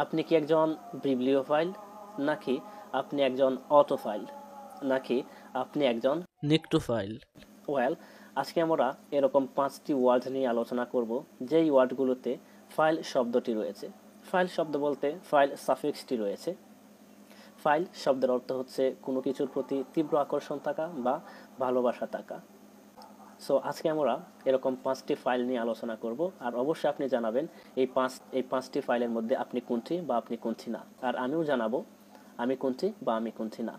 আপনি কি একজন বিবলিওফাইল, নাকি আপনি একজন অটোফাইল, নাকি আপনি একজন নিক্টোফাইল? ওয়েল, আজকে আমরা এরকম 5টি ওয়ার্ড নিয়ে আলোচনা করব যেই ওয়ার্ডগুলোতে ফাইল শব্দটি রয়েছে। ফাইল শব্দ বলতে ফাইল সাফিক্সটি রয়েছে। ফাইল শব্দের অর্থ হচ্ছে কোনো কিছুর প্রতি তীব্র আকর্ষণ থাকা বা ভালোবাসা থাকা। সো আজকে আমরা এরকম 5টি ফাইল নিয়ে আলোচনা করব, আর অবশ্যই আপনি জানাবেন এই পাঁচটি ফাইলের মধ্যে আপনি কোনটি বা আপনি কোনটি না, আর আমিও জানাবো আমি কোনটি বা আমি কোনটি না।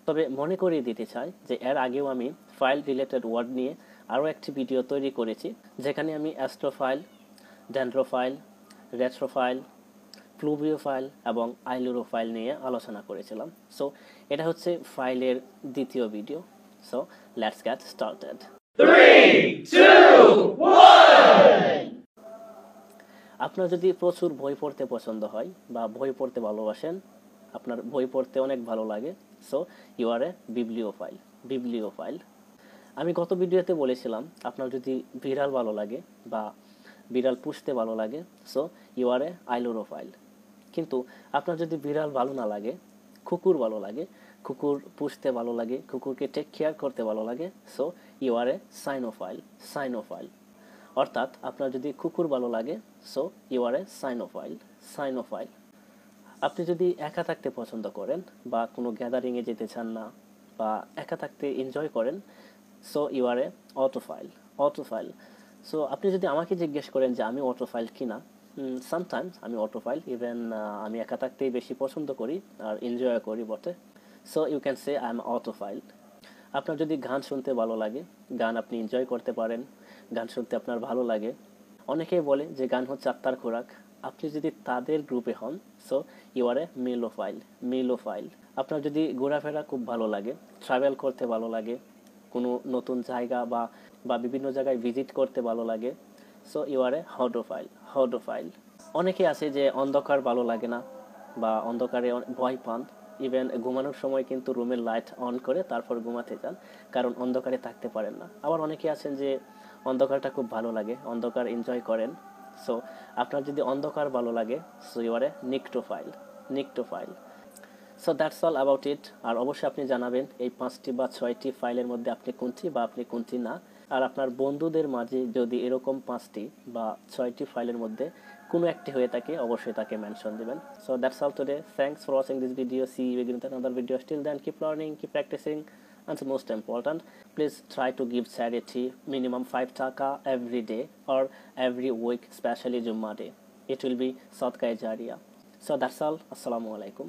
তবে মনে করিয়ে দিতে চাই যে এর আগেও আমি ফাইল রিলেটেড ওয়ার্ড নিয়ে আরও একটি ভিডিও তৈরি করেছি, যেখানে আমি অ্যাস্ট্রোফাইল, ডেন্ড্রোফাইল, রেট্রোফাইল, প্লুভিওফাইল এবং আইলোরোফাইল নিয়ে আলোচনা করেছিলাম। সো এটা হচ্ছে ফাইলের দ্বিতীয় video. So let's get started. 3, 2, 1. আপনার যদি প্রচুর বই পড়তে পছন্দ হয় বা বই পড়তে ভালোবাসেন, আপনার বই পড়তে অনেক ভালো লাগে, সো ইউ আর এ বিবলিওফাইল। আমি গত ভিডিওতে বলেছিলাম আপনার যদি বিড়াল ভালো লাগে বা বিড়াল পুষতে ভালো লাগে, সো ইউ আর এ আইলোরোফাইল। কিন্তু আপনার যদি বিড়াল ভালো না লাগে, কুকুর ভালো লাগে, কুকুর পুষতে ভালো লাগে, কুকুরকে টেক কেয়ার করতে ভালো লাগে, সো ইউ আর এ সাইনোফাইল। অর্থাৎ আপনার যদি কুকুর ভালো লাগে, সো ইউ আর এ সাইনোফাইল। আপনি যদি একা থাকতে পছন্দ করেন বা কোনো গ্যাদারিংয়ে যেতে চান না বা একা থাকতে এনজয় করেন, so you are a autophile. So আপনি যদি আমাকে জিজ্ঞেস করেন যে আমি অটোফাইল কিনা, সামটাইমস আমি অটোফাইল, ইভেন আমি একা থাকতেই বেশি পছন্দ করি আর এনজয় করি বটে। So you can say I am autophile. আপনার যদি গান শুনতে ভালো লাগে, গান আপনি এনজয় করতে পারেন, গান শুনতে আপনার ভালো লাগে, অনেকেই বলে যে গান হচ্ছে আত্মার খোরাক, আপনি যদি তাদের গ্রুপে হন, সো ইউ আর এ মেলোফাইল। আপনার যদি ঘোরাফেরা খুব ভালো লাগে, ট্রাভেল করতে ভালো লাগে, কোনো নতুন জায়গা বা বিভিন্ন জায়গায় ভিজিট করতে ভালো লাগে, সো ইউ আর এ হডোফাইল। অনেকে আছে যে অন্ধকার ভালো লাগে না বা অন্ধকারে ভয় পান, ইভেন ঘুমানোর সময় কিন্তু রুমের লাইট অন করে তারপর ঘুমাতে যান, কারণ অন্ধকারে থাকতে পারেন না। আবার অনেকে আছেন যে অন্ধকারটা খুব ভালো লাগে, অন্ধকার এনজয় করেন। সো আপনার যদি অন্ধকার ভালো লাগে, so you are a nyctophile. So that's all about it. আর অবশ্যই আপনি জানাবেন এই 5টি বা 6টি ফাইলের মধ্যে আপনি কোনটি বা আপনি কোনটি না। আর আপনার বন্ধুদের মাঝে যদি এরকম 5টি বা 6টি ফাইলের মধ্যে কোনো একটি হয়ে থাকে, অবশ্যই তাকে মেনশন দিবেন। So that's all today. Thanks for watching this video. See you again in another video. Till then, keep learning, keep practicing, and most important, please try to give charity minimum 5 taka every day or every week, especially Jummah day. It will be sadqa jariya. So that's all. Assalamu alaikum.